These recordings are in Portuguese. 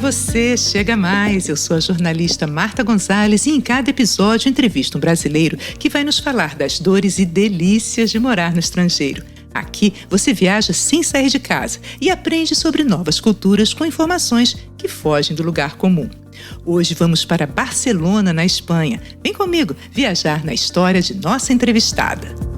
você, chega mais! Eu sou a jornalista Marta Gonzalez e em cada episódio entrevisto um brasileiro que vai nos falar das dores e delícias de morar no estrangeiro. Aqui você viaja sem sair de casa e aprende sobre novas culturas com informações que fogem do lugar comum. Hoje vamos para Barcelona, na Espanha. Vem comigo viajar na história de nossa entrevistada.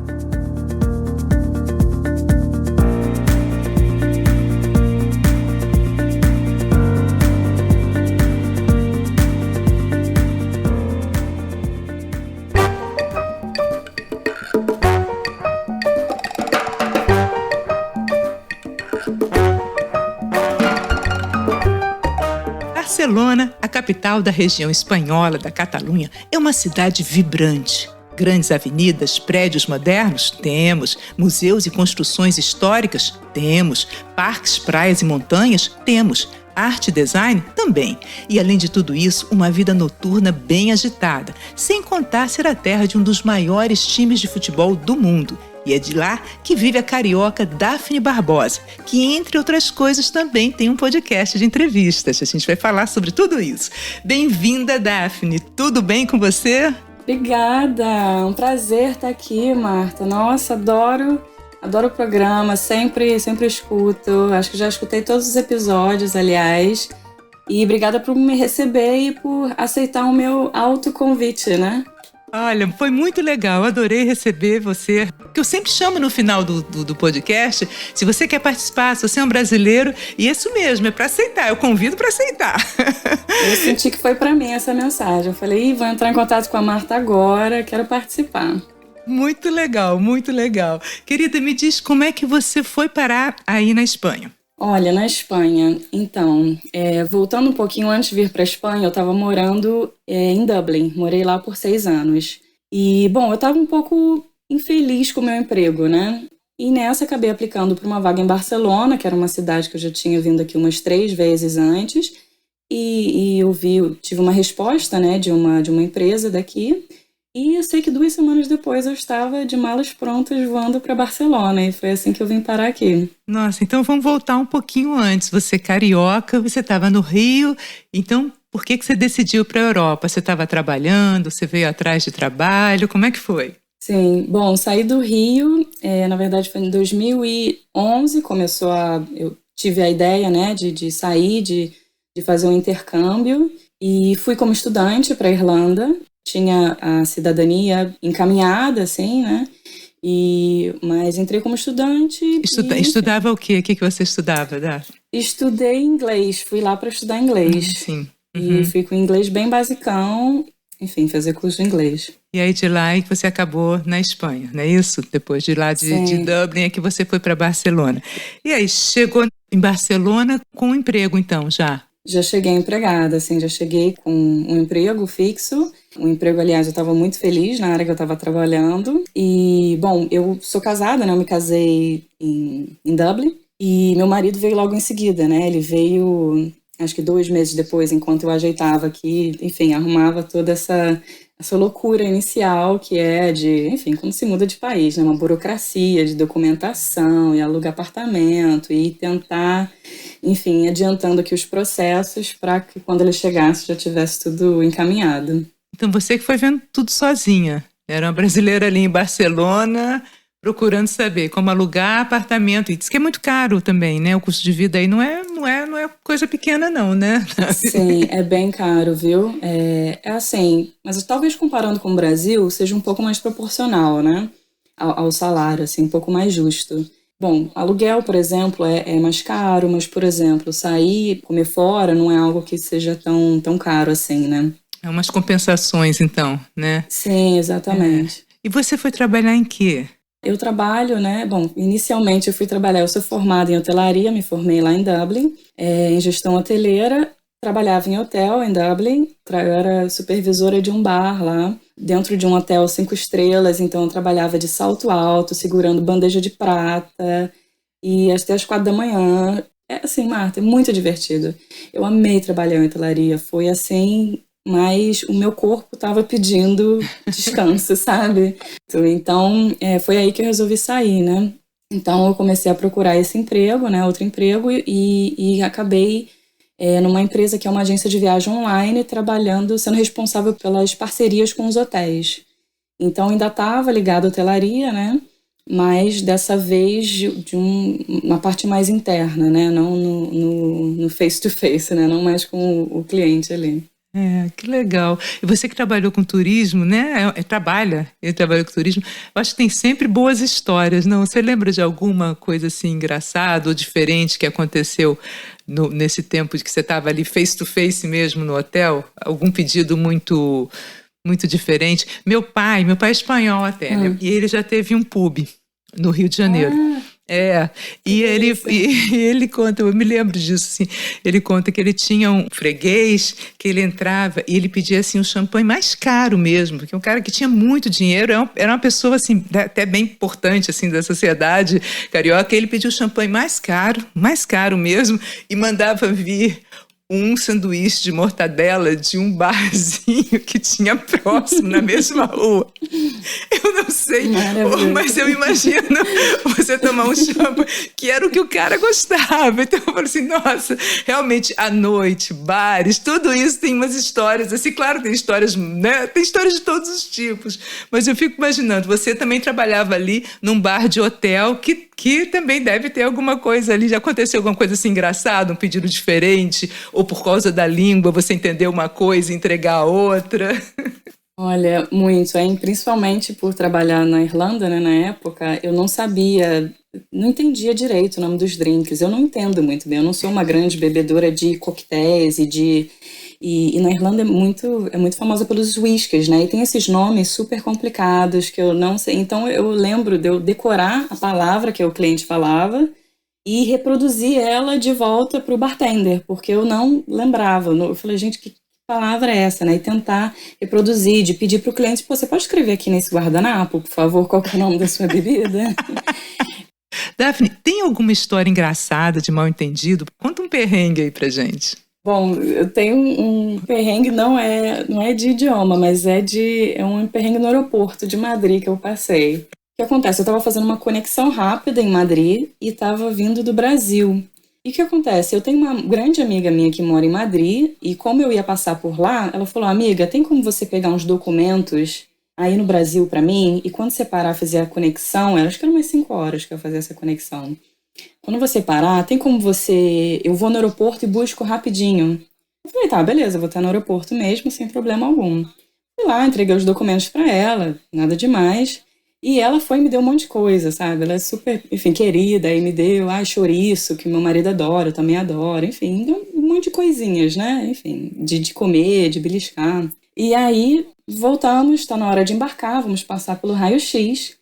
Barcelona, a capital da região espanhola da Catalunha, é uma cidade vibrante. Grandes avenidas, prédios modernos? Temos. Museus e construções históricas? Temos. Parques, praias e montanhas? Temos. Arte e design? Também. E além de tudo isso, uma vida noturna bem agitada, sem contar ser a terra de um dos maiores times de futebol do mundo. E é de lá que vive a carioca Daphne Barbosa, que, entre outras coisas, também tem um podcast de entrevistas. A gente vai falar sobre tudo isso. Bem-vinda, Daphne. Tudo bem com você? Obrigada. Um prazer estar aqui, Marta. Nossa, adoro o programa. Sempre escuto. Acho que já escutei todos os episódios, aliás. E obrigada por me receber e por aceitar o meu autoconvite, né? Olha, foi muito legal, adorei receber você. Que eu sempre chamo no final do podcast, se você quer participar, se você é um brasileiro, e isso mesmo, é para aceitar, eu convido para aceitar. Eu senti que foi para mim essa mensagem. Eu falei, vou entrar em contato com a Marta agora, quero participar. Muito legal, muito legal. Querida, me diz como é que você foi parar aí na Espanha? Olha, na Espanha, então, voltando um pouquinho antes de vir para a Espanha, eu estava morando em Dublin, morei lá por 6 anos. E, bom, eu estava um pouco infeliz com o meu emprego, né? E nessa acabei aplicando para uma vaga em Barcelona, que era uma cidade que eu já tinha vindo aqui umas 3 vezes antes. E eu tive uma resposta, né, de uma empresa daqui. E eu sei que 2 semanas depois eu estava de malas prontas voando para Barcelona. E foi assim que eu vim parar aqui. Nossa, então vamos voltar um pouquinho antes. Você é carioca, você estava no Rio. Então, por que você decidiu para a Europa? Você estava trabalhando? Você veio atrás de trabalho? Como é que foi? Sim, bom, saí do Rio. Na verdade, foi em 2011. Eu tive a ideia, né, de sair, de fazer um intercâmbio. E fui como estudante para a Irlanda. Tinha a cidadania encaminhada, assim, né? Mas entrei como estudante. Estudava o quê? O que você estudava, Daphne? Estudei inglês, fui lá para estudar inglês. Sim. Uhum. E fui com inglês bem basicão, enfim, fazer curso de inglês. E aí de lá é que você acabou na Espanha, não é isso? Depois de lá de Dublin é que você foi para Barcelona. E aí, chegou em Barcelona com um emprego então, já? Já cheguei empregada, assim, já cheguei com um emprego fixo. Um emprego, aliás, eu estava muito feliz na área que eu estava trabalhando. E, bom, eu sou casada, né? Eu me casei em Dublin. E meu marido veio logo em seguida, né? Ele veio, acho que 2 meses depois, enquanto eu ajeitava aqui, enfim, arrumava toda essa loucura inicial que é enfim, quando se muda de país, né? Uma burocracia de documentação e alugar apartamento e tentar, enfim, adiantando aqui os processos para que quando ele chegasse já tivesse tudo encaminhado. Então você que foi vendo tudo sozinha. Era uma brasileira ali em Barcelona, procurando saber como alugar apartamento. E diz que é muito caro também, né? O custo de vida aí não é coisa pequena não, né? Sim, é bem caro, viu? É assim, mas talvez comparando com o Brasil seja um pouco mais proporcional, né? Ao salário, assim, um pouco mais justo. Bom, aluguel, por exemplo, é mais caro, mas, por exemplo, sair, comer fora não é algo que seja tão caro assim, né? É umas compensações, então, né? Sim, exatamente. E você foi trabalhar em quê? Eu trabalho, né? Bom, inicialmente eu sou formada em hotelaria, me formei lá em Dublin, em gestão hoteleira, trabalhava em hotel em Dublin, eu era supervisora de um bar lá, dentro de um hotel 5 estrelas, então eu trabalhava de salto alto, segurando bandeja de prata, e até às 4 da manhã. É assim, Marta, é muito divertido. Eu amei trabalhar em hotelaria, foi assim, mas o meu corpo estava pedindo descanso, sabe? Então, foi aí que eu resolvi sair, né? Então, eu comecei a procurar esse emprego, né? Outro emprego, e acabei numa empresa que é uma agência de viagem online, trabalhando, sendo responsável pelas parcerias com os hotéis. Então, ainda estava ligado à hotelaria, né? Mas dessa vez uma parte mais interna, né? Não no face-to-face, né? Não mais com o cliente ali. Que legal. E você que trabalhou com turismo, né? Ele trabalhou com turismo. Eu acho que tem sempre boas histórias, não? Você lembra de alguma coisa assim engraçada ou diferente que aconteceu nesse tempo de que você estava ali face to face mesmo no hotel? Algum pedido muito muito diferente? Meu pai é espanhol até, né? E ele já teve um pub no Rio de Janeiro. E ele conta, eu me lembro disso, assim, ele conta que ele tinha um freguês, que ele entrava e ele pedia, assim, um champanhe mais caro mesmo, porque um cara que tinha muito dinheiro, era uma pessoa, assim, até bem importante, assim, da sociedade carioca, ele pedia o champanhe mais caro mesmo, e mandava vir um sanduíche de mortadela de um barzinho que tinha próximo, na mesma rua. Eu não sei, mas eu imagino você tomar um champanhe, que era o que o cara gostava. Então eu falo assim, nossa, realmente, à noite, bares, tudo isso tem umas histórias, assim, claro, tem histórias, né? Tem histórias de todos os tipos, mas eu fico imaginando, você também trabalhava ali num bar de hotel, que também deve ter alguma coisa ali. Já aconteceu alguma coisa assim engraçada, um pedido diferente, ou por causa da língua você entender uma coisa e entregar a outra? Olha, muito, hein? Principalmente por trabalhar na Irlanda, né, na época, eu não entendia direito o nome dos drinks. Eu não entendo muito bem, eu não sou uma grande bebedora de coquetéis e na Irlanda é muito famosa pelos whiskies, né? E tem esses nomes super complicados que eu não sei. Então eu lembro de eu decorar a palavra que o cliente falava e reproduzir ela de volta para o bartender, porque eu não lembrava. Eu falei, gente, que palavra é essa, né? E tentar reproduzir, de pedir para o cliente, você pode escrever aqui nesse guardanapo, por favor, qual que é o nome da sua bebida? Daphne, tem alguma história engraçada de mal-entendido? Conta um perrengue aí pra gente. Bom, eu tenho um perrengue, não é de idioma, mas é um perrengue no aeroporto de Madrid que eu passei. O que acontece? Eu estava fazendo uma conexão rápida em Madrid e estava vindo do Brasil. E o que acontece? Eu tenho uma grande amiga minha que mora em Madrid e como eu ia passar por lá, ela falou, amiga, tem como você pegar uns documentos aí no Brasil para mim? E quando você parar fazer a conexão, acho que eram umas 5 horas que eu fazia essa conexão. Quando você parar, tem como eu vou no aeroporto e busco rapidinho. Eu falei, tá, beleza, vou estar no aeroporto mesmo, sem problema algum. Fui lá, entreguei os documentos para ela, nada demais. E ela foi e me deu um monte de coisa, sabe? Ela é super, enfim, querida, aí me deu, chouriço, que meu marido adora, eu também adoro, enfim, deu um monte de coisinhas, né? Enfim, de comer, de beliscar. E aí, voltamos, tá na hora de embarcar, vamos passar pelo raio-x.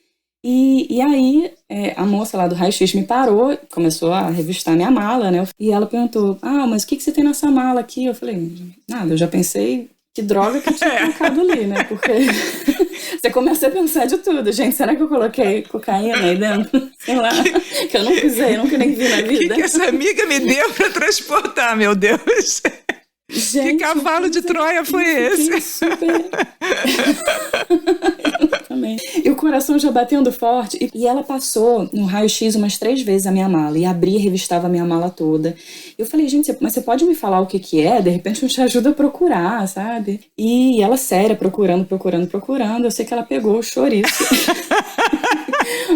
E aí, a moça lá do raio-x me parou, começou a revistar minha mala, né? E ela perguntou, mas o que você tem nessa mala aqui? Eu falei, nada, eu já pensei que droga que eu tinha colocado ali, né? Porque você começa a pensar de tudo. Gente, será que eu coloquei cocaína aí dentro? Sei lá, que eu nunca usei, nunca nem vi na vida. O que essa amiga me deu pra transportar, meu Deus? Gente, que cavalo de Troia foi esse? Super... E o coração já batendo forte. E ela passou no raio-x umas 3 vezes a minha mala. E abria e revistava a minha mala toda. Eu falei, gente, mas você pode me falar o que é? De repente eu te ajudo a procurar, sabe? E ela séria, procurando. Eu sei que ela pegou o chouriço.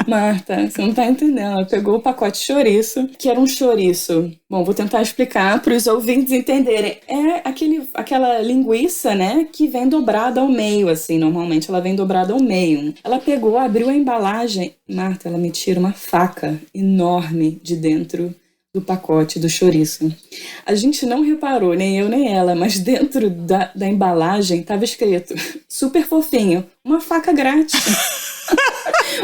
Marta, você não tá entendendo. Ela pegou o pacote de chouriço, que era um chouriço. Bom, vou tentar explicar para os ouvintes entenderem. É aquela linguiça, né, que vem dobrada ao meio, assim, normalmente ela vem dobrada ao meio. Ela pegou, abriu a embalagem. Marta, ela me tira uma faca enorme de dentro do pacote do chouriço. A gente não reparou, nem eu nem ela, mas dentro da embalagem estava escrito, super fofinho, uma faca grátis.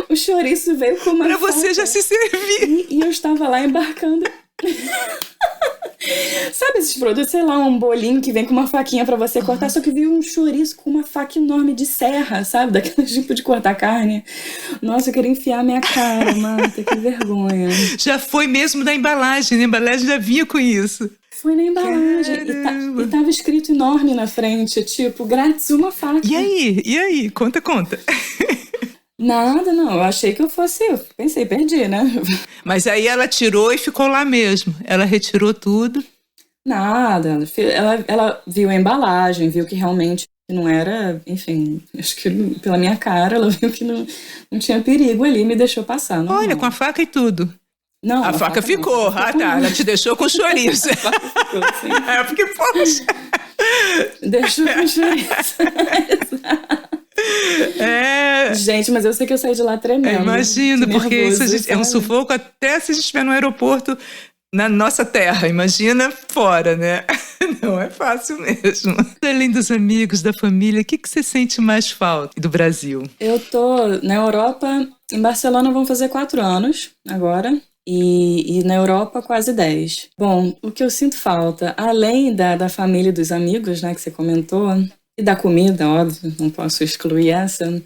O chouriço veio com uma faca. Pra você já se servir. E eu estava lá embarcando. Sabe esses produtos, sei lá, um bolinho que vem com uma faquinha pra você cortar, só que veio um chouriço com uma faca enorme de serra, sabe? Daquele tipo de cortar carne. Nossa, eu queria enfiar minha cara, Marta, que vergonha. Já foi mesmo da embalagem, né? A embalagem já vinha com isso. Foi na embalagem. E tava escrito enorme na frente, tipo, grátis uma faca. E aí? Conta. Nada, não. Eu achei que eu pensei, perdi, né? Mas aí ela tirou e ficou lá mesmo. Ela retirou tudo. Nada. Ela viu a embalagem, viu que realmente não era, enfim, acho que pela minha cara, ela viu que não tinha perigo ali, me deixou passar. Normal. Olha, com a faca e tudo. Não, a faca ficou. Não, a faca ficou. Ela te deixou com chouriço. A faca ficou, sim. É porque, poxa. Deixou com chouriço. Gente, mas eu sei que eu saí de lá tremendo. Imagino, porque isso é um sufoco até se a gente estiver no aeroporto na nossa terra. Imagina fora, né? Não é fácil mesmo. Além dos amigos, da família, o que você sente mais falta do Brasil? Eu tô na Europa, em Barcelona vão fazer 4 anos agora. E na Europa quase 10. Bom, o que eu sinto falta, além da família e dos amigos, né, que você comentou, e da comida, óbvio, não posso excluir essa,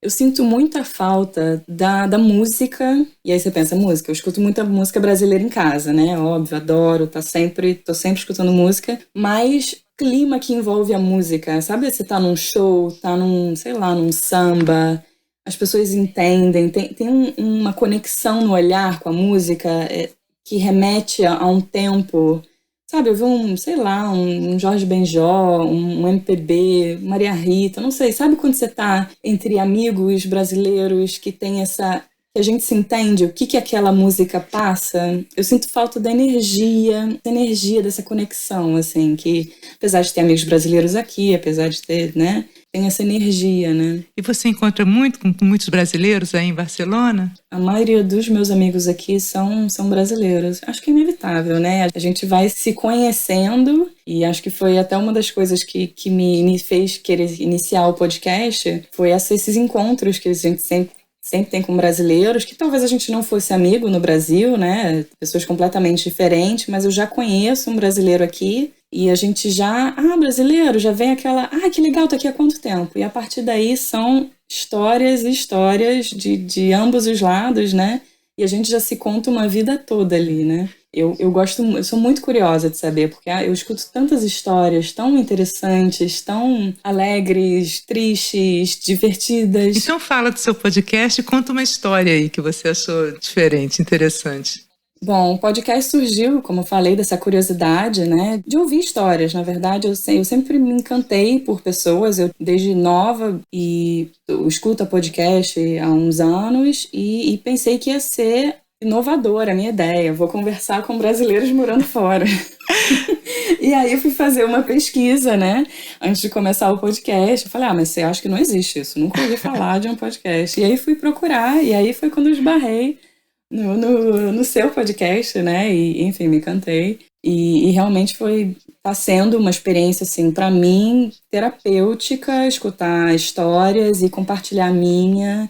eu sinto muita falta da música. E aí você pensa, música, eu escuto muita música brasileira em casa, né, óbvio, adoro, tô sempre escutando música, mas clima que envolve a música, sabe, você tá num show, tá num, sei lá, num samba, as pessoas entendem, tem uma conexão no olhar com a música que remete a um tempo, sabe, eu vi um Jorge Benjor, um MPB, Maria Rita, não sei, sabe quando você tá entre amigos brasileiros que tem que a gente se entende, o que aquela música passa? Eu sinto falta da energia dessa conexão, assim, que apesar de ter amigos brasileiros aqui, apesar de ter, né, tem essa energia, né? E você encontra com muitos brasileiros aí em Barcelona? A maioria dos meus amigos aqui são brasileiros. Acho que é inevitável, né? A gente vai se conhecendo e acho que foi até uma das coisas que me fez querer iniciar o podcast, foi esses encontros que a gente sempre tem com brasileiros, que talvez a gente não fosse amigo no Brasil, né? Pessoas completamente diferentes, mas eu já conheço um brasileiro aqui e a gente brasileiro, já vem aquela, que legal, tá aqui há quanto tempo? E a partir daí são histórias e histórias de ambos os lados, né? E a gente já se conta uma vida toda ali, né? Eu sou muito curiosa de saber, porque eu escuto tantas histórias tão interessantes, tão alegres, tristes, divertidas. Então fala do seu podcast e conta uma história aí que você achou diferente, interessante. Bom, o podcast surgiu, como eu falei, dessa curiosidade, né, de ouvir histórias. Na verdade, eu sempre me encantei por pessoas, eu desde nova eu escuto podcast há uns anos e pensei que ia ser inovadora a minha ideia, vou conversar com brasileiros morando fora. E aí eu fui fazer uma pesquisa, né, antes de começar o podcast. Eu falei, mas você acha que não existe isso? Nunca ouvi falar de um podcast. E aí fui procurar, e aí foi quando eu esbarrei no seu podcast, né, e enfim, me encantei. E realmente tá sendo uma experiência, assim, para mim, terapêutica, escutar histórias e compartilhar a minha.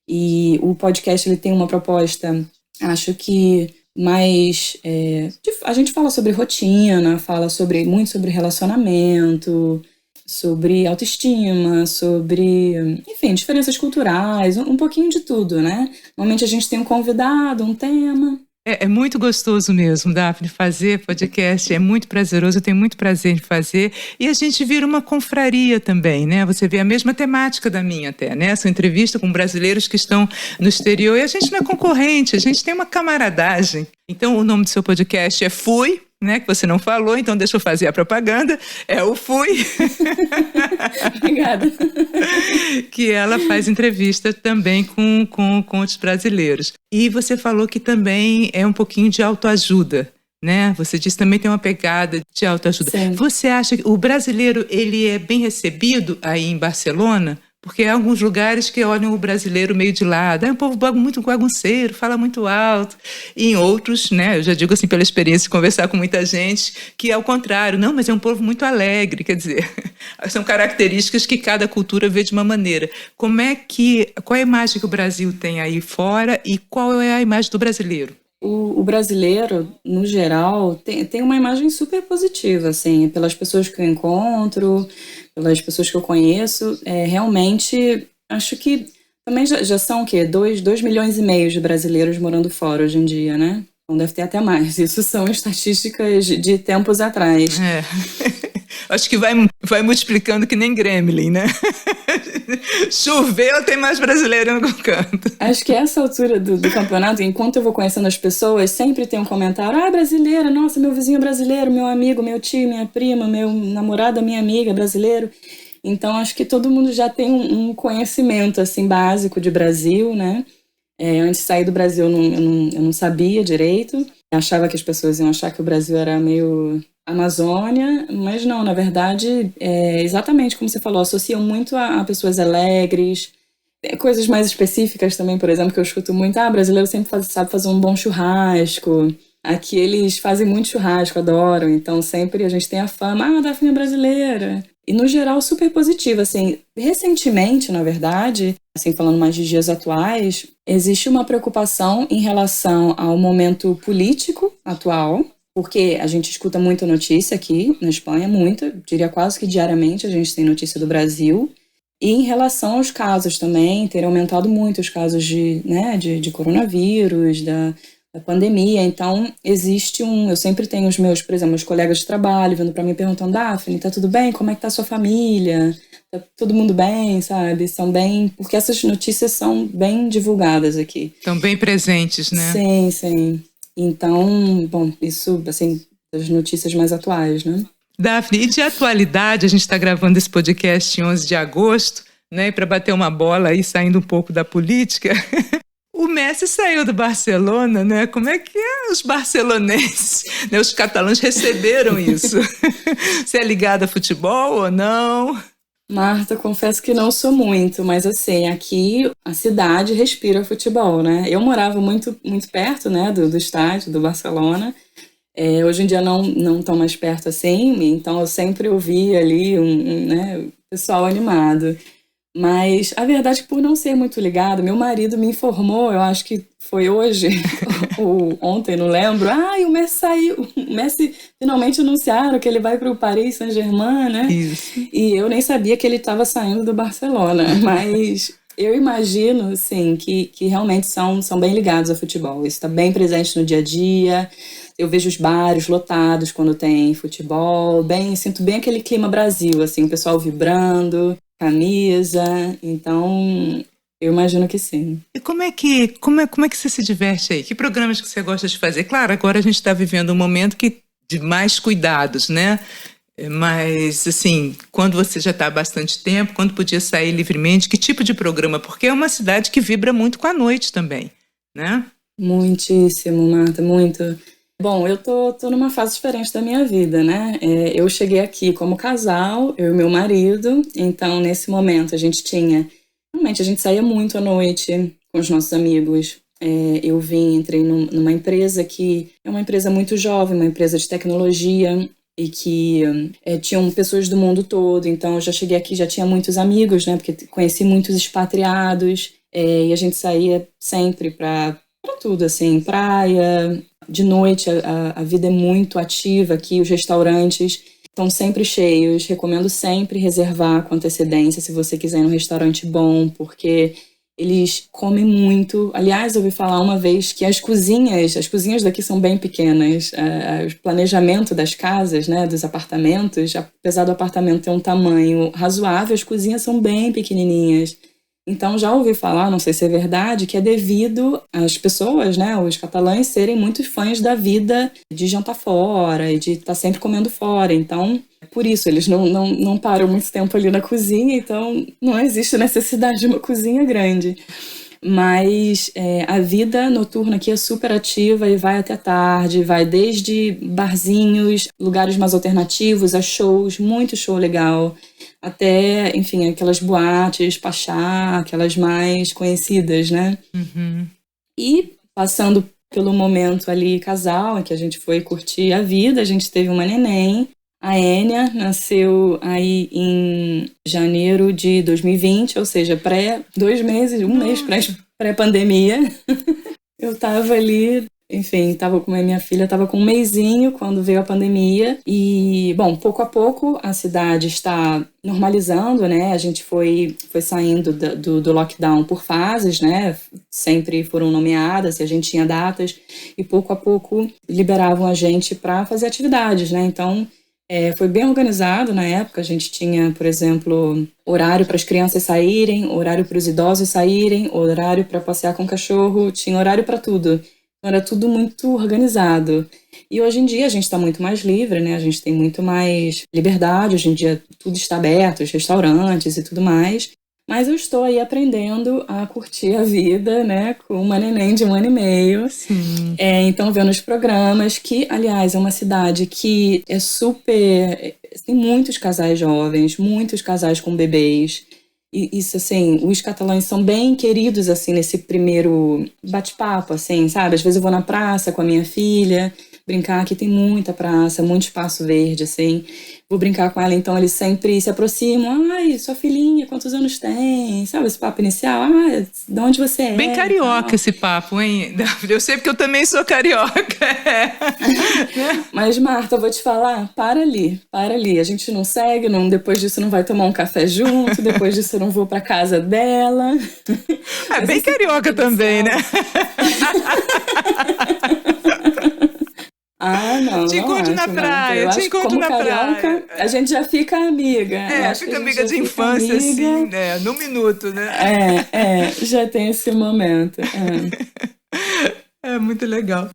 E o podcast, ele tem uma proposta, acho que mais... a gente fala sobre rotina, fala muito sobre relacionamento, sobre autoestima, sobre, enfim, diferenças culturais, um pouquinho de tudo, né? Normalmente a gente tem um convidado, um tema. É muito gostoso mesmo, Daphne, fazer podcast, é muito prazeroso, eu tenho muito prazer em fazer, e a gente vira uma confraria também, né? Você vê a mesma temática da minha até, né? Essa entrevista com brasileiros que estão no exterior, e a gente não é concorrente, a gente tem uma camaradagem. Então, o nome do seu podcast é Fui, né, que você não falou, então deixa eu fazer a propaganda, é o Fui. Obrigada. Que ela faz entrevista também com outros brasileiros. E você falou que também é um pouquinho de autoajuda, né? Você disse também tem uma pegada de autoajuda. Sim. Você acha que o brasileiro ele é bem recebido aí em Barcelona? Porque há alguns lugares que olham o brasileiro meio de lado. É um povo muito bagunceiro, fala muito alto. E em outros, né, eu já digo assim pela experiência de conversar com muita gente, que é ao contrário. Não, mas é um povo muito alegre. Quer dizer, são características que cada cultura vê de uma maneira. Qual é a imagem que o Brasil tem aí fora e qual é a imagem do brasileiro? O brasileiro, no geral, tem uma imagem super positiva, assim, pelas pessoas que eu encontro, pelas pessoas que eu conheço. Realmente, acho que também já são o quê? 2,5 milhões de brasileiros morando fora hoje em dia, né? Então deve ter até mais. Isso são estatísticas de tempos atrás. Acho que vai multiplicando que nem Gremlin, né? Choveu, tem mais brasileiro no canto. Acho que essa altura do campeonato, enquanto eu vou conhecendo as pessoas, sempre tem um comentário: ah, brasileira, nossa, meu vizinho é brasileiro, meu amigo, meu tio, minha prima, meu namorado, minha amiga é brasileiro. Então, acho que todo mundo já tem um conhecimento, assim, básico de Brasil, né? Antes de sair do Brasil, eu não sabia direito. Achava que as pessoas iam achar que o Brasil era meio Amazônia, mas não, na verdade, exatamente como você falou, associam muito a pessoas alegres, coisas mais específicas também, por exemplo, que eu escuto muito: ah, brasileiro sempre sabe fazer um bom churrasco. Aqui eles fazem muito churrasco, adoram, então sempre a gente tem a fama: ah, Daphne é brasileira. E no geral super positivo, assim, recentemente, na verdade, assim, falando mais de dias atuais, existe uma preocupação em relação ao momento político atual, porque a gente escuta muita notícia aqui na Espanha, muita, diria quase que diariamente a gente tem notícia do Brasil. E em relação aos casos também, terem aumentado muito os casos de coronavírus, da pandemia. Então, existe eu sempre tenho os meus, por exemplo, meus colegas de trabalho vindo para mim perguntando: Daphne, tá tudo bem? Como é que tá a sua família? Tá todo mundo bem, sabe? São bem... Porque essas notícias são bem divulgadas aqui. Estão bem presentes, né? Sim, sim. Então, bom, isso, assim, das notícias mais atuais, né? Daphne, e de atualidade, a gente está gravando esse podcast em 11 de agosto, né? E para bater uma bola aí, saindo um pouco da política... O Messi saiu do Barcelona, né? Como é que os barcelonenses, né, os catalães receberam isso? Você é ligada a futebol ou não? Marta, confesso que não sou muito, mas assim, aqui a cidade respira futebol, né? Eu morava muito, muito perto, né, do estádio do Barcelona. Hoje em dia não tão mais perto assim, então eu sempre ouvia ali né, o pessoal animado. Mas a verdade é que, por não ser muito ligado, meu marido me informou, eu acho que foi hoje ou ontem, não lembro: ah, o Messi saiu, o Messi finalmente anunciaram que ele vai para o Paris Saint-Germain, né? Isso. E eu nem sabia que ele estava saindo do Barcelona, mas eu imagino, sim, que realmente são bem ligados ao futebol. Isso está bem presente no dia a dia. Eu vejo os bares lotados quando tem futebol, sinto bem aquele clima Brasil, assim, o pessoal vibrando, camisa, então eu imagino que sim. E como é que você se diverte aí? Que programas que você gosta de fazer? Claro, agora a gente está vivendo um momento de mais cuidados, né? Mas, assim, quando você já está há bastante tempo, quando podia sair livremente, que tipo de programa? Porque é uma cidade que vibra muito com a noite também, né? Muitíssimo, Marta, muito. Bom, eu tô numa fase diferente da minha vida, né? Eu cheguei aqui como casal, eu e meu marido, então nesse momento realmente a gente saía muito à noite com os nossos amigos. Eu entrei numa empresa que é uma empresa muito jovem, uma empresa de tecnologia, e que tinham pessoas do mundo todo, então eu já cheguei aqui, já tinha muitos amigos, né? Porque conheci muitos expatriados, e a gente saía sempre para tudo, assim, praia. De noite a vida é muito ativa aqui, os restaurantes estão sempre cheios. Recomendo sempre reservar com antecedência se você quiser ir num restaurante bom, porque eles comem muito. Aliás, eu ouvi falar uma vez que as cozinhas daqui são bem pequenas. O planejamento das casas, né, dos apartamentos, apesar do apartamento ter um tamanho razoável, as cozinhas são bem pequenininhas. Então, já ouvi falar, não sei se é verdade, que é devido às pessoas, né, os catalães, serem muito fãs da vida de jantar fora e de estar sempre comendo fora. Então, por isso, eles não param muito tempo ali na cozinha, então não existe necessidade de uma cozinha grande. Mas a vida noturna aqui é super ativa e vai até tarde, vai desde barzinhos, lugares mais alternativos, a shows, muito show legal, até, enfim, aquelas boates, pachá, aquelas mais conhecidas, né? Uhum. E passando pelo momento ali casal, em que a gente foi curtir a vida, a gente teve uma neném. A Enya nasceu aí em janeiro de 2020, ou seja, um mês pré-pandemia. Eu tava ali, enfim, tava com a minha filha, tava com um mesinho quando veio a pandemia. E, bom, pouco a pouco a cidade está normalizando, né? A gente foi saindo do lockdown por fases, né? Sempre foram nomeadas e a gente tinha datas. E pouco a pouco liberavam a gente para fazer atividades, né? Então, Foi bem organizado na época. A gente tinha, por exemplo, horário para as crianças saírem, horário para os idosos saírem, horário para passear com o cachorro, tinha horário para tudo. Então, era tudo muito organizado. E hoje em dia a gente está muito mais livre, né? A gente tem muito mais liberdade. Hoje em dia tudo está aberto, os restaurantes e tudo mais. Mas eu estou aí aprendendo a curtir a vida, né? Com uma neném de 1 ano e meio. Sim. Então, vendo os programas, que, aliás, é uma cidade que é super... Tem muitos casais jovens, muitos casais com bebês. E isso, assim, os catalães são bem queridos, assim, nesse primeiro bate-papo, assim, sabe? Às vezes eu vou na praça com a minha filha, brincar, aqui tem muita praça, muito espaço verde, assim. Vou brincar com ela, então eles sempre se aproximam. Ai, sua filhinha, quantos anos tem? Sabe esse papo inicial? Ah, de onde você é? Bem carioca esse papo, hein? Eu sei porque eu também sou carioca. Mas, Marta, eu vou te falar, para ali, para ali. A gente não segue, não, depois disso não vai tomar um café junto, depois disso eu não vou pra casa dela. É bem carioca também, né? Ah, não, Te não encontro na acho, Marta. Eu praia, te acho que encontro como na carioca, praia. a gente já fica amiga. Eu acho que Fica a gente amiga já de fica infância, assim, amiga. né? Num minuto, né? Já tem esse momento. É muito legal.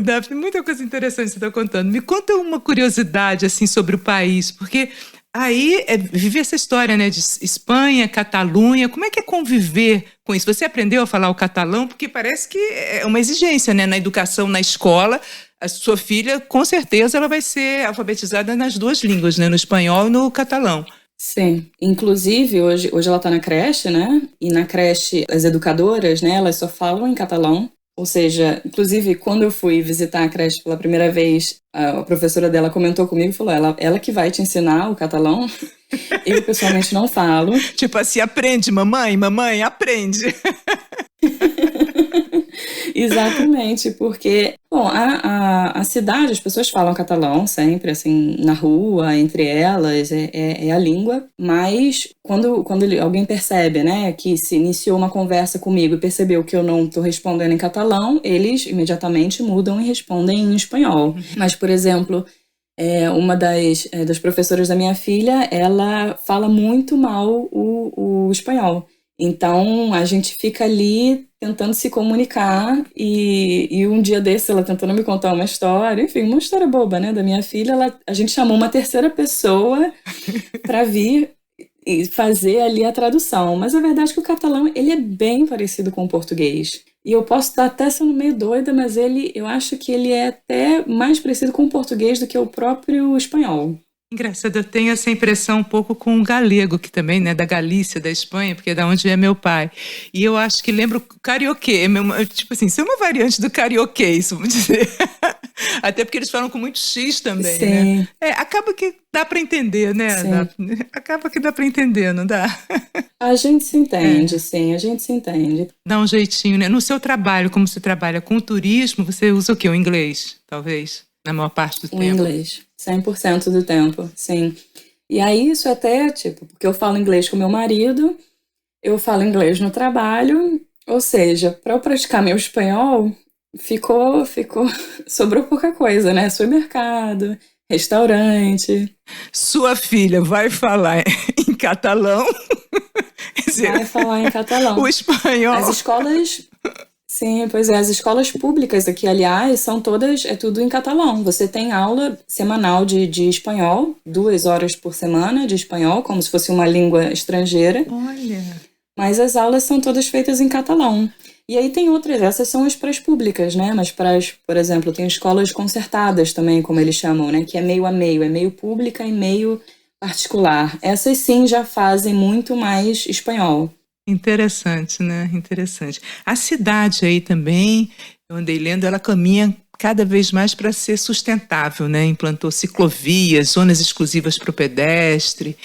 Daphne, muita coisa interessante você está contando. Me conta uma curiosidade, assim, sobre o país, porque aí vive essa história, né, de Espanha, Catalunha. Como é que é conviver com isso? Você aprendeu a falar o catalão? Porque parece que é uma exigência, né, na educação, na escola. A sua filha, com certeza, ela vai ser alfabetizada nas duas línguas, né, no espanhol e no catalão. Sim, inclusive hoje ela está na creche, né? E na creche as educadoras, né, elas só falam em catalão. Ou seja, inclusive quando eu fui visitar a creche pela primeira vez, a professora dela comentou comigo e falou: ela que vai te ensinar o catalão. Eu pessoalmente não falo. Tipo assim, aprende, mamãe, mamãe, aprende. Exatamente, porque, bom, a cidade, as pessoas falam catalão sempre, assim, na rua, entre elas, é a língua, mas quando alguém percebe, né, que se iniciou uma conversa comigo e percebeu que eu não estou respondendo em catalão, eles imediatamente mudam e respondem em espanhol. Mas, por exemplo, uma das professoras da minha filha, ela fala muito mal o espanhol. Então, a gente fica ali tentando se comunicar e um dia desse ela tentando me contar uma história, enfim, uma história boba, né, da minha filha, a gente chamou uma terceira pessoa para vir e fazer ali a tradução. Mas a verdade é que o catalão, ele é bem parecido com o português. E eu posso estar até sendo meio doida, mas eu acho que ele é até mais parecido com o português do que o próprio espanhol. Engraçado, eu tenho essa impressão um pouco com o galego, que também, né, da Galícia, da Espanha, porque é da onde é meu pai. E eu acho que lembro carioquê, tipo assim, isso é uma variante do carioquês, vamos dizer. Até porque eles falam com muito X também, né? Sim, Acaba que dá para entender, né, sim. Daphne? Acaba que dá para entender, não dá? A gente se entende, sim, a gente se entende. Dá um jeitinho, né? No seu trabalho, como você trabalha com turismo, você usa o quê? O inglês, talvez, na maior parte do O tempo. inglês, 100% do tempo, sim. E aí isso até, tipo, porque eu falo inglês com meu marido, eu falo inglês no trabalho, ou seja, para eu praticar meu espanhol, sobrou pouca coisa, né? Supermercado, restaurante. Sua filha vai falar em catalão, quer dizer, Vai falar em o catalão. espanhol. As escolas, sim, pois é, as escolas públicas aqui, aliás, são todas, é tudo em catalão. Você tem aula semanal de espanhol, 2 horas por semana de espanhol, como se fosse uma língua estrangeira, Olha, mas as aulas são todas feitas em catalão. E aí tem outras, essas são as públicas, né? Mas por exemplo, tem escolas concertadas também, como eles chamam, né? Que é meio a meio, é meio pública e meio particular. Essas sim já fazem muito mais espanhol. interessante, né? Interessante. A cidade aí também, eu andei lendo, ela caminha cada vez mais para ser sustentável, né? Implantou ciclovias, zonas exclusivas para o pedestre,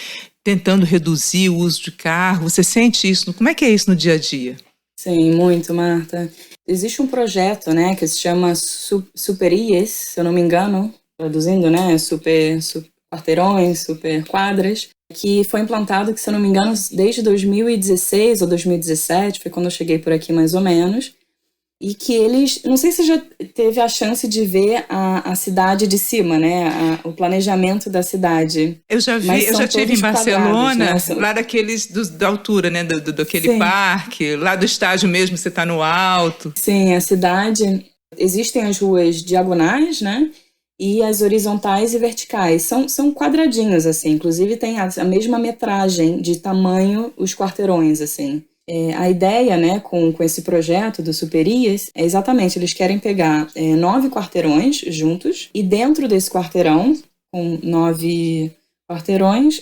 tentando reduzir o uso de carro. Você sente isso? Como é que é isso no dia a dia? Sim, muito, Marta. Existe um projeto, né, que se chama Superíes, se eu não me engano, traduzindo, né, super quarteirões, super quadras, que foi implantado, que se eu não me engano, desde 2016 ou 2017, foi quando eu cheguei por aqui mais ou menos. e que eles, não sei se já teve a chance de ver a cidade de cima, né, o planejamento da cidade. Eu já vi, eu já estive em Barcelona, né? Lá daqueles da altura, né, daquele Sim. Parque, lá do estádio mesmo, você está no alto. Sim, a cidade, existem as ruas diagonais, né, e as horizontais e verticais, são quadradinhos, assim, inclusive tem a mesma metragem de tamanho os quarteirões, assim. A ideia, né, com esse projeto do Superias é exatamente, eles querem pegar 9 quarteirões juntos e dentro desse quarteirão, com 9 quarteirões,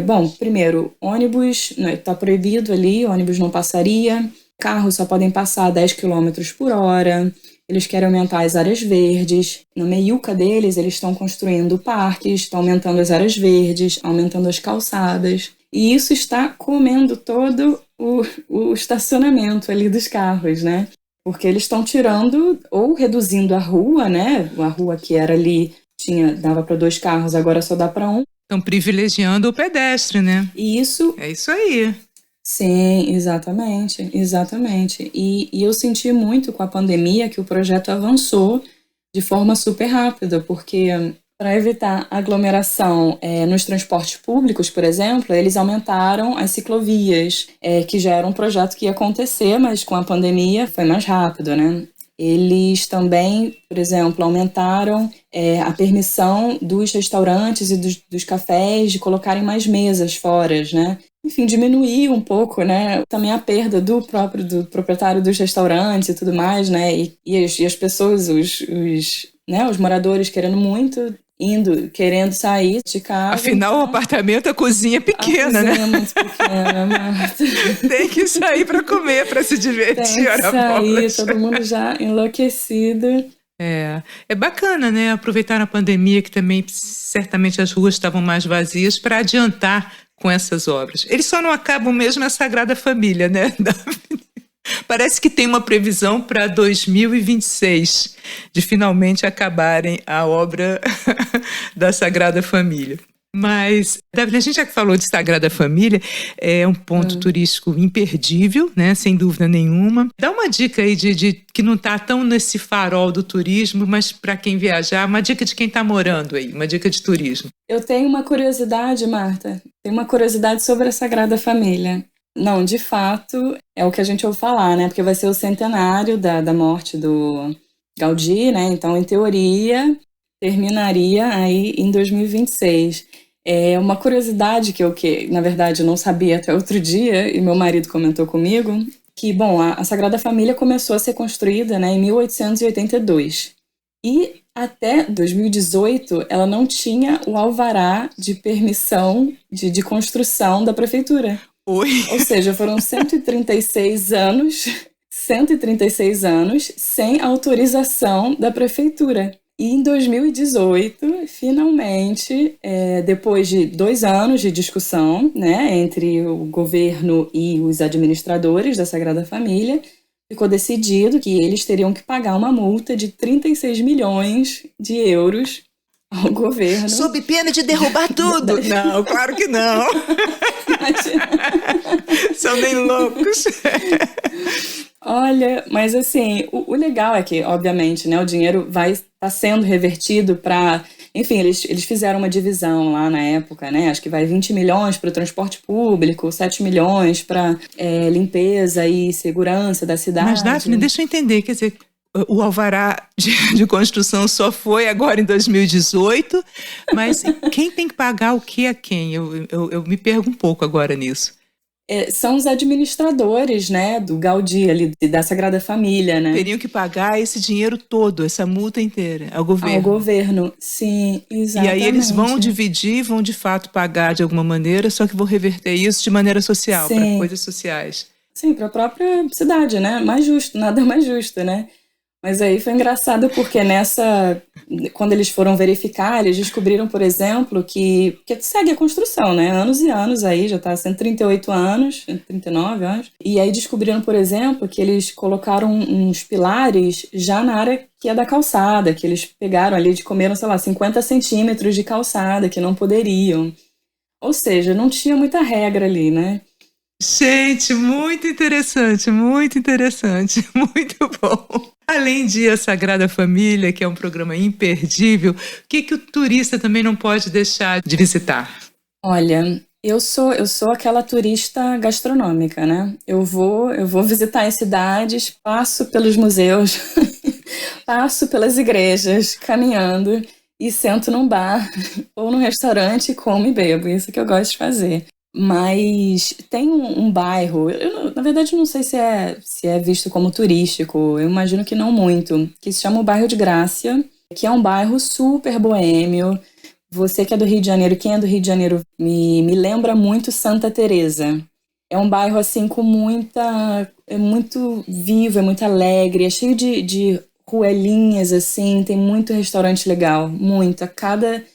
bom, primeiro, ônibus está proibido ali, ônibus não passaria, carros só podem passar a 10 quilômetros por hora, eles querem aumentar as áreas verdes, na meiuca deles eles estão construindo parques, estão aumentando as áreas verdes, aumentando as calçadas, e isso está comendo todo o estacionamento ali dos carros, né? Porque eles estão tirando ou reduzindo a rua, né? A rua que era ali, dava para 2 carros, agora só dá para 1. Estão privilegiando o pedestre, né? E isso... É isso aí. Sim, exatamente, exatamente. E eu senti muito com a pandemia que o projeto avançou de forma super rápida, porque para evitar aglomeração nos transportes públicos, por exemplo, eles aumentaram as ciclovias, que já era um projeto que ia acontecer, mas com a pandemia foi mais rápido, né? Eles também, por exemplo, aumentaram a permissão dos restaurantes e dos cafés de colocarem mais mesas fora, né? Enfim, diminuir um pouco, né? Também a perda do proprietário dos restaurantes e tudo mais, né? E as pessoas, os moradores querendo muito, querendo sair de casa. Afinal, o apartamento, a cozinha é pequena, né? A cozinha é muito pequena, Marta. Tem que sair para comer, para se divertir. Tem que sair, todo mundo já enlouquecido. É bacana, né? Aproveitar a pandemia, que também certamente as ruas estavam mais vazias, para adiantar com essas obras. Eles só não acabam mesmo a Sagrada Família, né? Parece que tem uma previsão para 2026 de finalmente acabarem a obra da Sagrada Família. Mas, Davi, a gente já falou de Sagrada Família, é um ponto turístico imperdível, né? Sem dúvida nenhuma. Dá uma dica aí de que não está tão nesse farol do turismo, mas para quem viajar, uma dica de quem está morando aí, uma dica de turismo. Eu tenho uma curiosidade, Marta, tenho uma curiosidade sobre a Sagrada Família. Não, de fato, é o que a gente ouve falar, né? Porque vai ser o centenário da morte do Gaudí, né? Então, em teoria, terminaria aí em 2026. É uma curiosidade que na verdade, eu não sabia até outro dia, e meu marido comentou comigo, que, bom, a Sagrada Família começou a ser construída, né, em 1882. E até 2018, ela não tinha o alvará de permissão de construção da prefeitura. Oi? Ou seja, foram 136 anos sem autorização da prefeitura. E em 2018, finalmente, depois de 2 anos de discussão, né, entre o governo e os administradores da Sagrada Família, ficou decidido que eles teriam que pagar uma multa de 36 milhões de euros ao governo. Sob pena de derrubar tudo. Não, claro que não. São nem loucos. Olha, mas assim, o legal é que, obviamente, né, o dinheiro vai estar sendo revertido para... Enfim, eles fizeram uma divisão lá na época, né? Acho que vai 20 milhões para o transporte público, 7 milhões para limpeza e segurança da cidade. Mas, Daphne, deixa eu entender, quer dizer, o alvará de construção só foi agora em 2018, mas quem tem que pagar o que a quem? Eu me pergunto um pouco agora nisso. São os administradores, né, do Gaudí, ali, da Sagrada Família, né? Teriam que pagar esse dinheiro todo, essa multa inteira, ao governo. Ao governo, sim, exatamente. E aí eles vão dividir, vão de fato pagar de alguma maneira, só que vão reverter isso de maneira social, para coisas sociais. Sim, para a própria cidade, né? Mais justo, nada mais justo, né? Mas aí foi engraçado porque quando eles foram verificar, eles descobriram, por exemplo, que segue a construção, né? Anos e anos aí, já está 138 anos, 139 anos. E aí descobriram, por exemplo, que eles colocaram uns pilares já na área que é da calçada, que eles pegaram ali, comeram, sei lá, 50 centímetros de calçada, que não poderiam. Ou seja, não tinha muita regra ali, né? Gente, muito interessante, muito bom. Além de A Sagrada Família, que é um programa imperdível, o que o turista também não pode deixar de visitar? Olha, eu sou aquela turista gastronômica, né? Eu vou visitar as cidades, passo pelos museus, passo pelas igrejas, caminhando e sento num bar ou num restaurante e como e bebo. Isso que eu gosto de fazer. Mas tem um bairro, na verdade não sei se é visto como turístico, eu imagino que não muito, que se chama o bairro de Grácia, que é um bairro super boêmio. Você que é do Rio de Janeiro, quem é do Rio de Janeiro me lembra muito Santa Teresa. É um bairro assim com é muito vivo, é muito alegre, é cheio de ruelinhas assim, tem muito restaurante legal, muito. Cada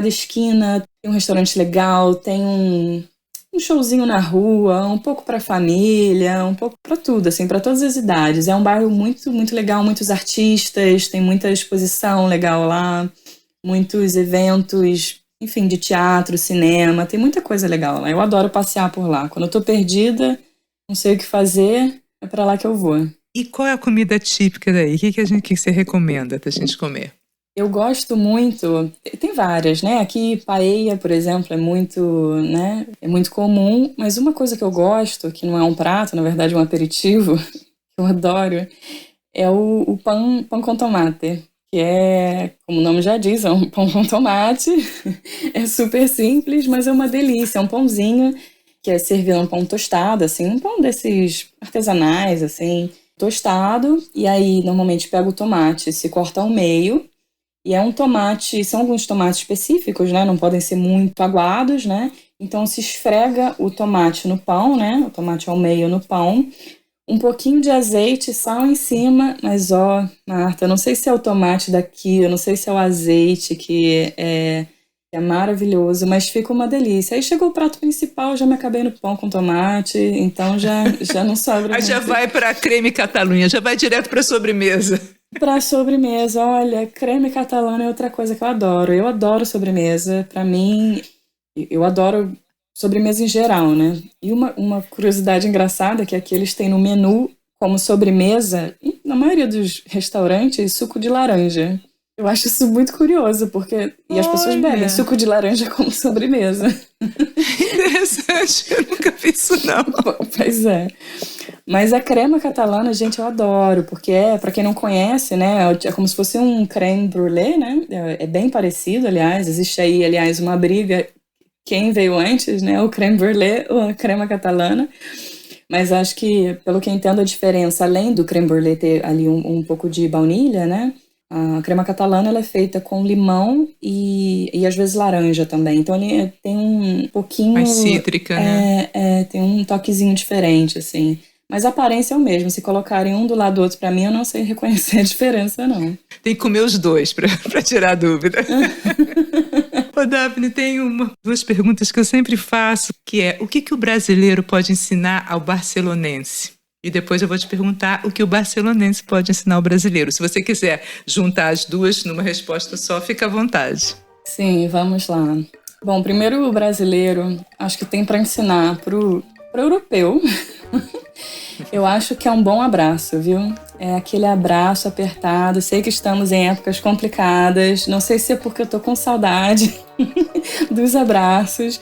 esquina tem um restaurante legal, tem um showzinho na rua, um pouco para família, um pouco para tudo, assim, para todas as idades. É um bairro muito, muito legal, muitos artistas, tem muita exposição legal lá, muitos eventos, enfim, de teatro, cinema, tem muita coisa legal lá. Eu adoro passear por lá. Quando eu tô perdida, não sei o que fazer, é para lá que eu vou. E qual é a comida típica daí? O que você recomenda pra gente comer? Eu gosto muito, tem várias, né? Aqui paella, por exemplo, é muito, né? É muito comum, mas uma coisa que eu gosto, que não é um prato, na verdade é um aperitivo, que eu adoro, é o pão com tomate, que é, como o nome já diz, é um pão com tomate. É super simples, mas é uma delícia. É um pãozinho que é servido um pão tostado, assim, um pão desses artesanais, assim, tostado. E aí, normalmente, pega o tomate, se corta ao meio. E é um tomate, são alguns tomates específicos, né? Não podem ser muito aguados, né? Então se esfrega o tomate no pão, né? O tomate ao meio no pão. Um pouquinho de azeite, sal em cima, mas ó, Marta, eu não sei se é o tomate daqui, eu não sei se é o azeite que é maravilhoso, mas fica uma delícia. Aí chegou o prato principal, eu já me acabei no pão com tomate, então já não sobra Aí já muito. vai para creme Catalunha, já vai direto para sobremesa. Para sobremesa, olha, creme catalano é outra coisa que eu adoro. Eu adoro sobremesa. Para mim, eu adoro sobremesa em geral, né? E uma curiosidade engraçada é que aqui eles têm no menu como sobremesa, e na maioria dos restaurantes, suco de laranja. Eu acho isso muito curioso, porque e as pessoas bebem Olha, suco de laranja como sobremesa. interessante, eu nunca vi isso não. Pois é. Mas a crema catalana, gente, eu adoro, porque para quem não conhece, né, é como se fosse um crème brûlée, né? É bem parecido, aliás, existe aí, aliás, uma briga quem veio antes, né, o crème brûlée ou a crema catalana. Mas acho que, pelo que eu entendo, a diferença, além do crème brûlée ter ali um pouco de baunilha, né, a crema catalana ela é feita com limão e às vezes laranja também. Então ele tem um Mais pouquinho, cítrica, né? tem um toquezinho diferente, assim. Mas a aparência é o mesmo. Se colocarem um do lado do outro pra mim, eu não sei reconhecer a diferença, não. Tem que comer os dois para tirar a dúvida. Ô, Daphne, tem duas perguntas que eu sempre faço, que é o que o brasileiro pode ensinar ao barcelonense? E depois eu vou te perguntar o que o barcelonense pode ensinar ao brasileiro. Se você quiser juntar as duas numa resposta só, fica à vontade. Sim, vamos lá. Bom, primeiro o brasileiro, acho que tem para ensinar pro europeu. Eu acho que é um bom abraço, viu? É aquele abraço apertado. Sei que estamos em épocas complicadas. Não sei se é porque eu tô com saudade dos abraços,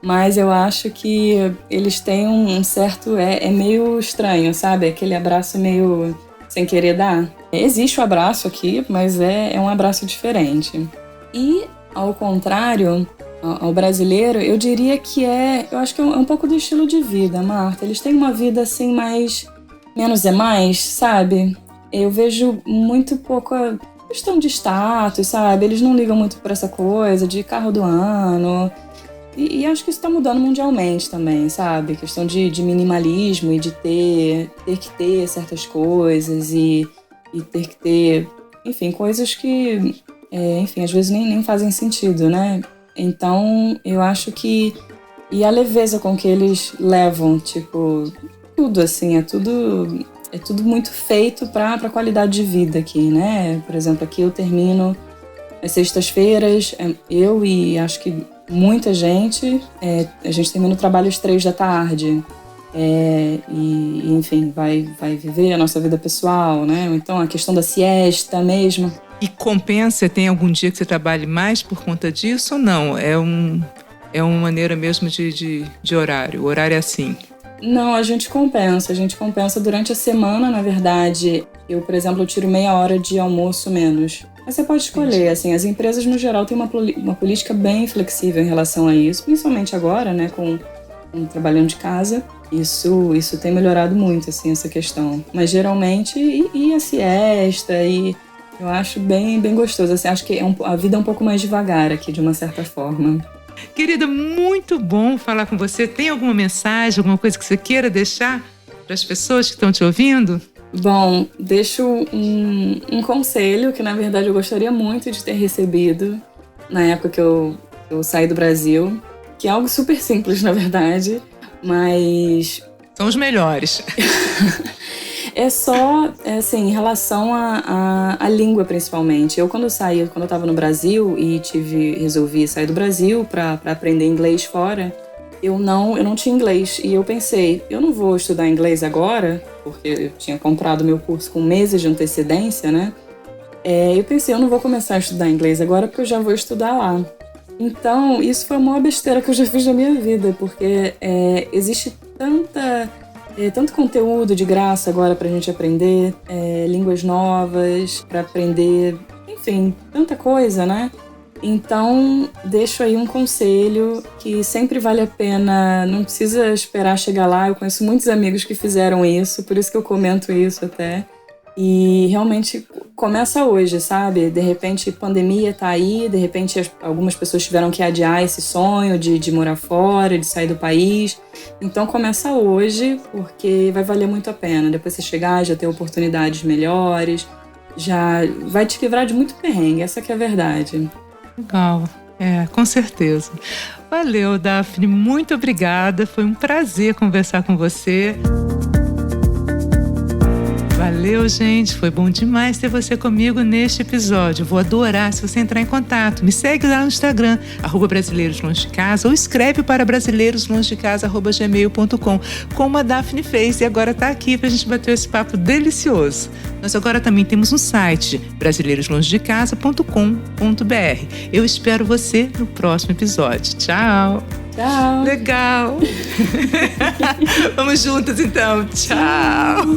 mas eu acho que eles têm um certo. É meio estranho, sabe? Aquele abraço meio sem querer dar. Existe o abraço aqui, mas é um abraço diferente. E, ao contrário, ao brasileiro, eu diria que eu acho que é um pouco do estilo de vida, Marta. Eles têm uma vida assim mais, menos é mais, sabe? Eu vejo muito pouca questão de status, sabe? Eles não ligam muito por essa coisa de carro do ano. E acho que isso está mudando mundialmente também, sabe? Questão de minimalismo e de ter que ter certas coisas e ter que ter, enfim, coisas que, enfim, às vezes nem fazem sentido, né? Então, eu acho que... E a leveza com que eles levam, tipo, tudo, assim, é tudo muito feito para a qualidade de vida aqui, né? Por exemplo, aqui eu termino as sextas-feiras, eu e acho que muita gente, a gente termina o trabalho às 3 da tarde. enfim, vai viver a nossa vida pessoal, né? Então a questão da siesta mesmo. E compensa? Tem algum dia que você trabalhe mais por conta disso ou não? É uma maneira mesmo de horário? O horário é assim? Não, a gente compensa durante a semana, na verdade. Eu, por exemplo, tiro meia hora de almoço menos. Mas você pode escolher, assim, as empresas no geral têm uma política bem flexível em relação a isso, principalmente agora, né, com trabalhando de casa. Isso tem melhorado muito, assim, essa questão. Mas geralmente, e a siesta, e eu acho bem gostoso, assim, acho que a vida é um pouco mais devagar aqui, de uma certa forma. Querida, muito bom falar com você. Tem alguma mensagem, alguma coisa que você queira deixar para as pessoas que estão te ouvindo? Bom, deixo um conselho que, na verdade, eu gostaria muito de ter recebido na época que eu saí do Brasil, que é algo super simples, na verdade, mas... São os melhores. É só, assim, em relação à língua, principalmente. Eu, quando eu estava no Brasil e resolvi sair do Brasil para aprender inglês fora, eu não tinha inglês. E eu pensei, eu não vou estudar inglês agora, porque eu tinha comprado meu curso com meses de antecedência, né? Eu pensei, eu não vou começar a estudar inglês agora porque eu já vou estudar lá. Então, isso foi a maior besteira que eu já fiz na minha vida, porque existe tanto conteúdo de graça agora pra gente aprender, línguas novas, pra aprender, enfim, tanta coisa, né? Então, deixo aí um conselho que sempre vale a pena, não precisa esperar chegar lá. Eu conheço muitos amigos que fizeram isso, por isso que eu comento isso até. E realmente começa hoje, sabe? De repente, pandemia tá aí, de repente algumas pessoas tiveram que adiar esse sonho de morar fora, de sair do país. Então começa hoje, porque vai valer muito a pena. Depois você chegar, já ter oportunidades melhores, já vai te livrar de muito perrengue, essa que é a verdade. Legal, com certeza. Valeu, Daphne, muito obrigada. Foi um prazer conversar com você. Valeu, gente. Foi bom demais ter você comigo neste episódio. Vou adorar se você entrar em contato. Me segue lá no Instagram, @brasileiroslongedecasa, ou escreve para brasileiroslongedecasa@gmail.com, como a Daphne fez e agora está aqui para a gente bater esse papo delicioso. Nós agora também temos um site, brasileiroslongedecasa.com.br. Eu espero você no próximo episódio. Tchau! Tchau! Legal! Vamos juntas então. Tchau!